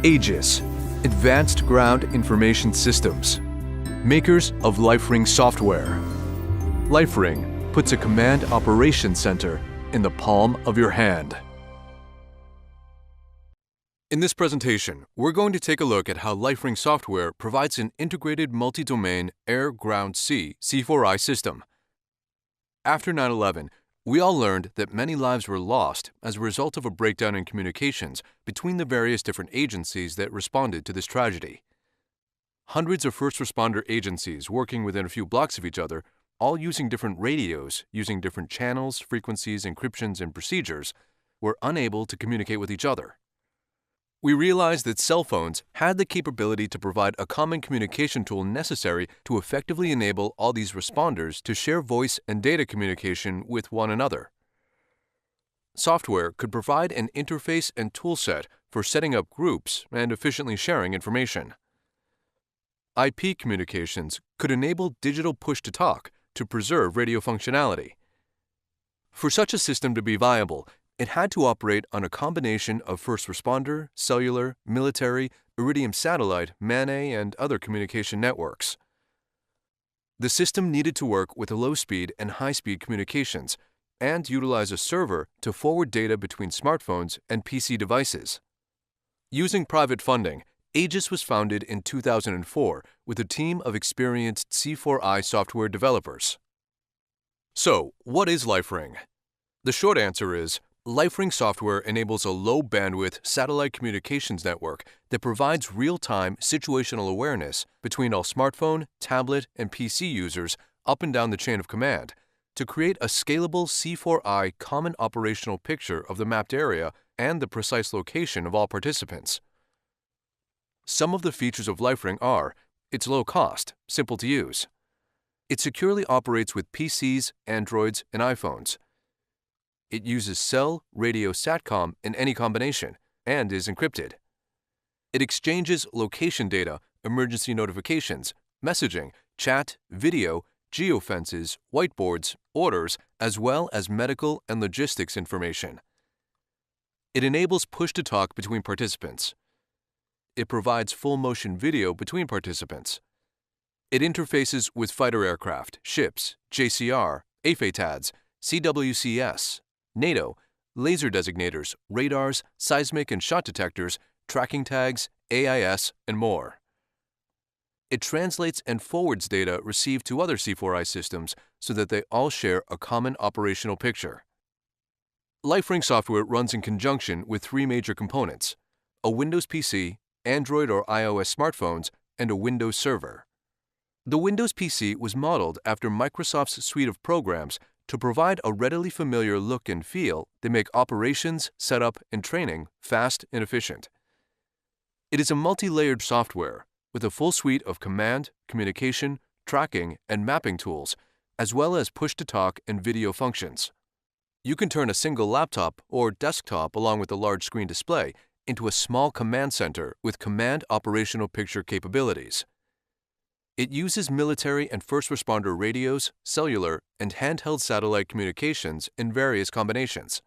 AGIS, Advanced Ground Information Systems, makers of LifeRing software. LifeRing puts a command operations center in the palm of your hand. In this presentation, we're going to take a look at how LifeRing software provides an integrated multi-domain air-ground-sea C4I system. After 9/11, we all learned that many lives were lost as a result of a breakdown in communications between the various different agencies that responded to this tragedy. Hundreds of first responder agencies working within a few blocks of each other, all using different radios, using different channels, frequencies, encryptions, and procedures, were unable to communicate with each other. We realized that cell phones had the capability to provide a common communication tool necessary to effectively enable all these responders to share voice and data communication with one another. Software could provide an interface and toolset for setting up groups and efficiently sharing information. IP communications could enable digital push-to-talk to preserve radio functionality. For such a system to be viable, it had to operate on a combination of first responder, cellular, military, Iridium satellite, MANET, and other communication networks. The system needed to work with low-speed and high-speed communications and utilize a server to forward data between smartphones and PC devices. Using private funding, AGIS was founded in 2004 with a team of experienced C4I software developers. So, what is LifeRing? The short answer is, LifeRing software enables a low-bandwidth satellite communications network that provides real-time situational awareness between all smartphone, tablet, and PC users up and down the chain of command to create a scalable C4I common operational picture of the mapped area and the precise location of all participants. Some of the features of LifeRing are: it's low cost, simple to use. It securely operates with PCs, Androids, and iPhones. It uses cell, radio, SATCOM in any combination and is encrypted. It exchanges location data, emergency notifications, messaging, chat, video, geofences, whiteboards, orders, as well as medical and logistics information. It enables push-to-talk between participants. It provides full-motion video between participants. It interfaces with fighter aircraft, ships, JCR, AFATADs, CWCS, NATO, laser designators, radars, seismic and shot detectors, tracking tags, AIS, and more. It translates and forwards data received to other C4I systems so that they all share a common operational picture. LifeRing software runs in conjunction with three major components: a Windows PC, Android or iOS smartphones, and a Windows server. The Windows PC was modeled after Microsoft's suite of programs to provide a readily familiar look and feel that make operations, setup, and training fast and efficient. It is a multi-layered software with a full suite of command, communication, tracking, and mapping tools, as well as push-to-talk and video functions. You can turn a single laptop or desktop along with a large screen display into a small command center with command operational picture capabilities. It uses military and first responder radios, cellular, and handheld satellite communications in various combinations.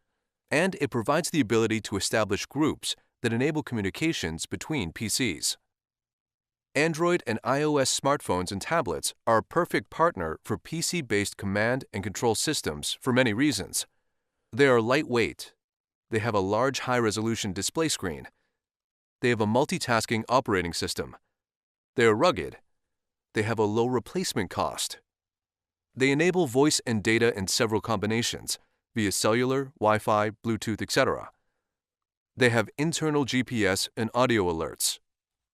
And it provides the ability to establish groups that enable communications between PCs. Android and iOS smartphones and tablets are a perfect partner for PC-based command and control systems for many reasons. They are lightweight. They have a large high-resolution display screen. They have a multitasking operating system. They are rugged. They have a low replacement cost. They enable voice and data in several combinations via cellular, Wi-Fi, Bluetooth, etc. They have internal GPS and audio alerts.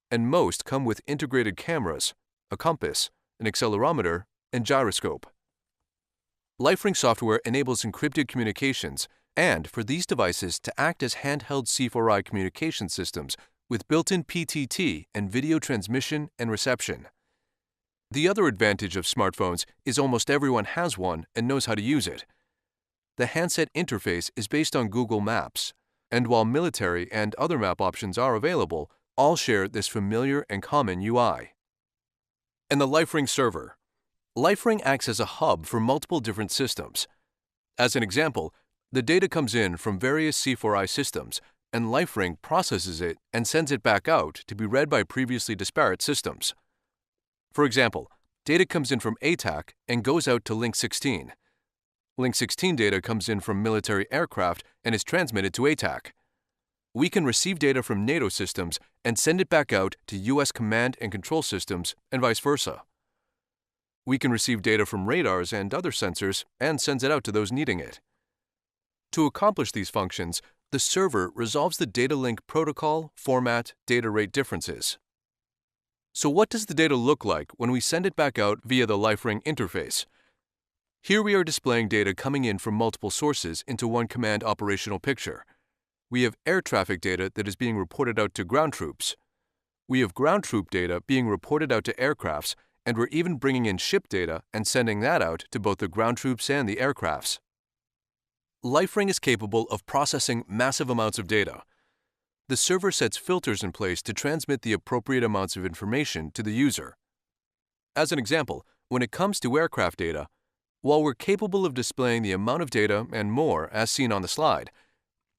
And most come with integrated cameras, a compass, an accelerometer, and gyroscope. LifeRing software enables encrypted communications and for these devices to act as handheld C4I communication systems with built-in PTT and video transmission and reception. The other advantage of smartphones is almost everyone has one and knows how to use it. The handset interface is based on Google Maps, and while military and other map options are available, all share this familiar and common UI. And the LifeRing server. LifeRing acts as a hub for multiple different systems. As an example, the data comes in from various C4I systems and LifeRing processes it and sends it back out to be read by previously disparate systems. For example, data comes in from ATAC and goes out to Link 16. Link 16 data comes in from military aircraft and is transmitted to ATAC. We can receive data from NATO systems and send it back out to U.S. command and control systems and vice versa. We can receive data from radars and other sensors and sends it out to those needing it. To accomplish these functions, the server resolves the data link protocol, format, data rate differences. So what does the data look like when we send it back out via the LifeRing interface? Here we are displaying data coming in from multiple sources into one command operational picture. We have air traffic data that is being reported out to ground troops. We have ground troop data being reported out to aircrafts, and we're even bringing in ship data and sending that out to both the ground troops and the aircrafts. LifeRing is capable of processing massive amounts of data. The server sets filters in place to transmit the appropriate amounts of information to the user. As an example, when it comes to aircraft data, while we're capable of displaying the amount of data and more as seen on the slide,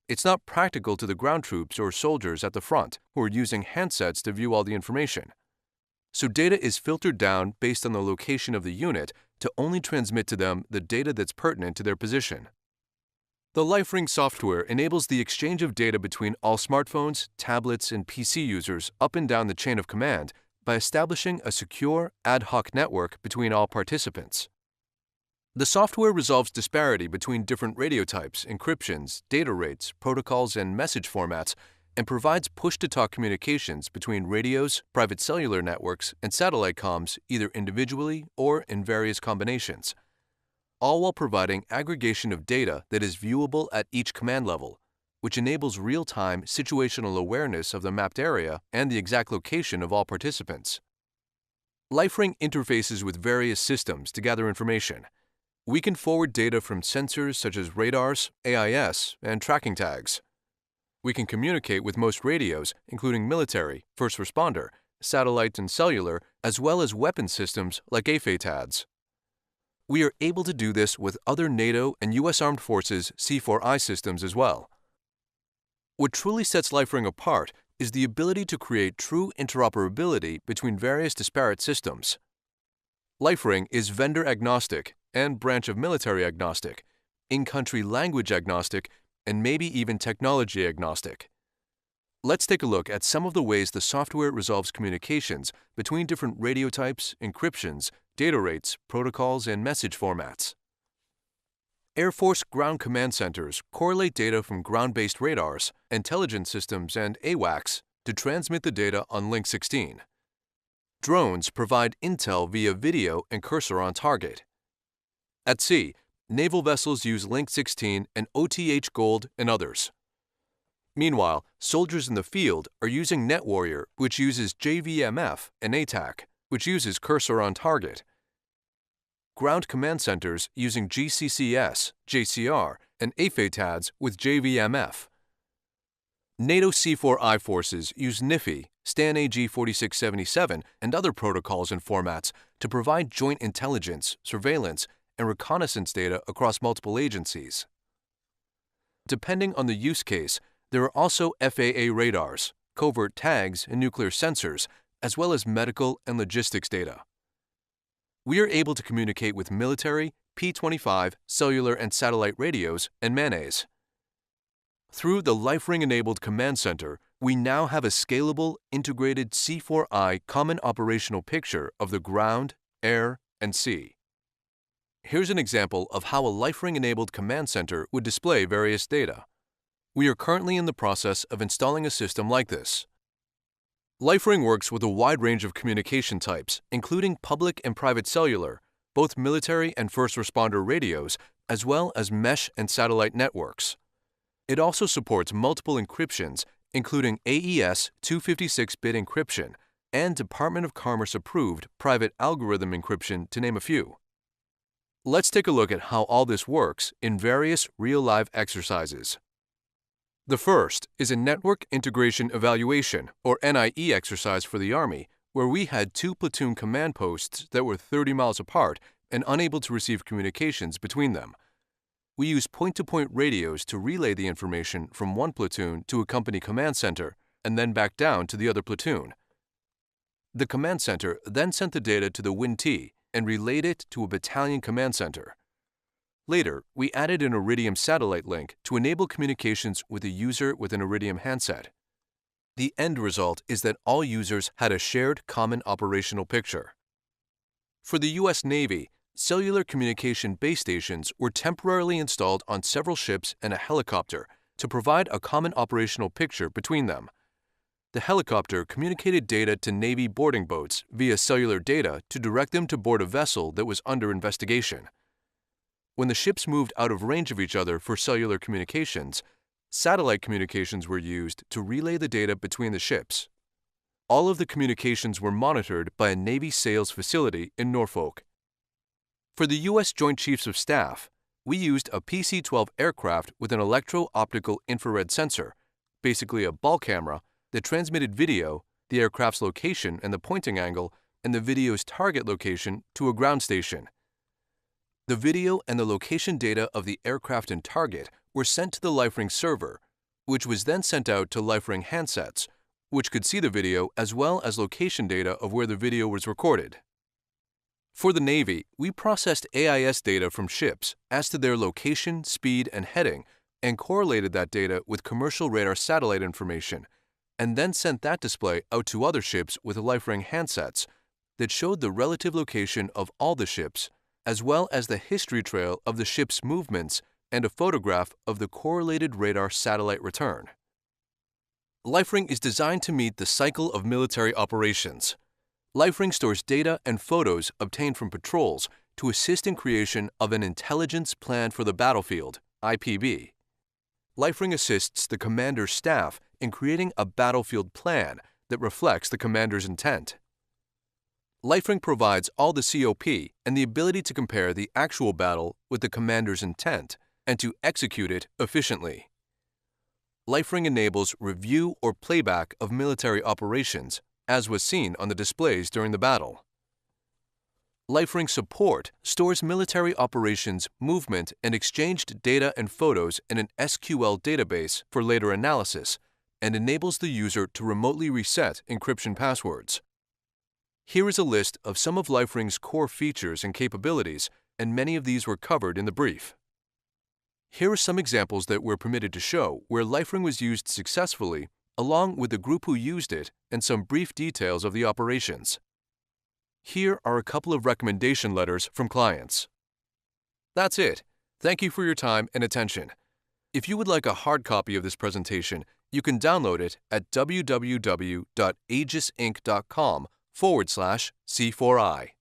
it's not practical to the ground troops or soldiers at the front who are using handsets to view all the information. So data is filtered down based on the location of the unit to only transmit to them the data that's pertinent to their position. The LifeRing software enables the exchange of data between all smartphones, tablets, and PC users up and down the chain of command by establishing a secure, ad hoc network between all participants. The software resolves disparity between different radio types, encryptions, data rates, protocols, and message formats, and provides push-to-talk communications between radios, private cellular networks, and satellite comms either individually or in various combinations, all while providing aggregation of data that is viewable at each command level, which enables real-time situational awareness of the mapped area and the exact location of all participants. LifeRing interfaces with various systems to gather information. We can forward data from sensors such as radars, AIS, and tracking tags. We can communicate with most radios, including military, first responder, satellite, and cellular, as well as weapon systems like AFATADs. We are able to do this with other NATO and U.S. Armed Forces C4I systems as well. What truly sets LifeRing apart is the ability to create true interoperability between various disparate systems. LifeRing is vendor agnostic and branch of military agnostic, in-country language agnostic, and maybe even technology agnostic. Let's take a look at some of the ways the software resolves communications between different radio types, encryptions, data rates, protocols, and message formats. Air Force ground command centers correlate data from ground-based radars, intelligence systems, and AWACS to transmit the data on Link 16. Drones provide intel via video and cursor on target. At sea, naval vessels use Link 16 and OTH Gold and others. Meanwhile, soldiers in the field are using NetWarrior, which uses JVMF, and ATAC, which uses cursor on target. Ground command centers using GCCS, JCR, and AFATADs with JVMF. NATO C4I forces use NIFI, STAN AG 4677, and other protocols and formats to provide joint intelligence, surveillance, and reconnaissance data across multiple agencies. Depending on the use case, there are also FAA radars, covert tags, and nuclear sensors, as well as medical and logistics data. We are able to communicate with military, P-25, cellular and satellite radios, and MANEs. Through the LifeRing-enabled command center, we now have a scalable, integrated C4I common operational picture of the ground, air, and sea. Here's an example of how a LifeRing-enabled command center would display various data. We are currently in the process of installing a system like this. LifeRing works with a wide range of communication types, including public and private cellular, both military and first responder radios, as well as mesh and satellite networks. It also supports multiple encryptions, including AES 256-bit encryption and Department of Commerce approved private algorithm encryption, to name a few. Let's take a look at how all this works in various real-life exercises. The first is a Network Integration Evaluation, or NIE exercise for the Army, where we had 2 platoon command posts that were 30 miles apart and unable to receive communications between them. we use point-to-point radios to relay the information from one platoon to a company command center and then back down to the other platoon. The command center then sent the data to the WIN-T and relayed it to a battalion command center. Later, we added an Iridium satellite link to enable communications with a user with an Iridium handset. The end result is that all users had a shared common operational picture. For the U.S. Navy, cellular communication base stations were temporarily installed on several ships and a helicopter to provide a common operational picture between them. The helicopter communicated data to Navy boarding boats via cellular data to direct them to board a vessel that was under investigation. When the ships moved out of range of each other for cellular communications, satellite communications were used to relay the data between the ships. All of the communications were monitored by a Navy sales facility in Norfolk. For the U.S. Joint Chiefs of Staff, we used a PC-12 aircraft with an electro-optical infrared sensor, basically a ball camera, that transmitted video, the aircraft's location and the pointing angle, and the video's target location to a ground station. The video and the location data of the aircraft and target were sent to the LifeRing server, which was then sent out to LifeRing handsets, which could see the video as well as location data of where the video was recorded. For the Navy, we processed AIS data from ships as to their location, speed, and heading, and correlated that data with commercial radar satellite information, and then sent that display out to other ships with LifeRing handsets that showed the relative location of all the ships, as well as the history trail of the ship's movements and a photograph of the correlated radar satellite return. LifeRing is designed to meet the cycle of military operations. LifeRing stores data and photos obtained from patrols to assist in creation of an Intelligence Plan for the Battlefield, IPB. LifeRing assists the commander's staff in creating a battlefield plan that reflects the commander's intent. LifeRing provides all the COP and the ability to compare the actual battle with the commander's intent and to execute it efficiently. LifeRing enables review or playback of military operations, as was seen on the displays during the battle. LifeRing Support stores military operations, movement, and exchanged data and photos in an SQL database for later analysis and enables the user to remotely reset encryption passwords. Here is a list of some of LifeRing's core features and capabilities, and many of these were covered in the brief. Here are some examples that we're permitted to show where LifeRing was used successfully, along with the group who used it and some brief details of the operations. Here are a couple of recommendation letters from clients. That's it. Thank you for your time and attention. If you would like a hard copy of this presentation, you can download it at www.agisinc.com/C4I.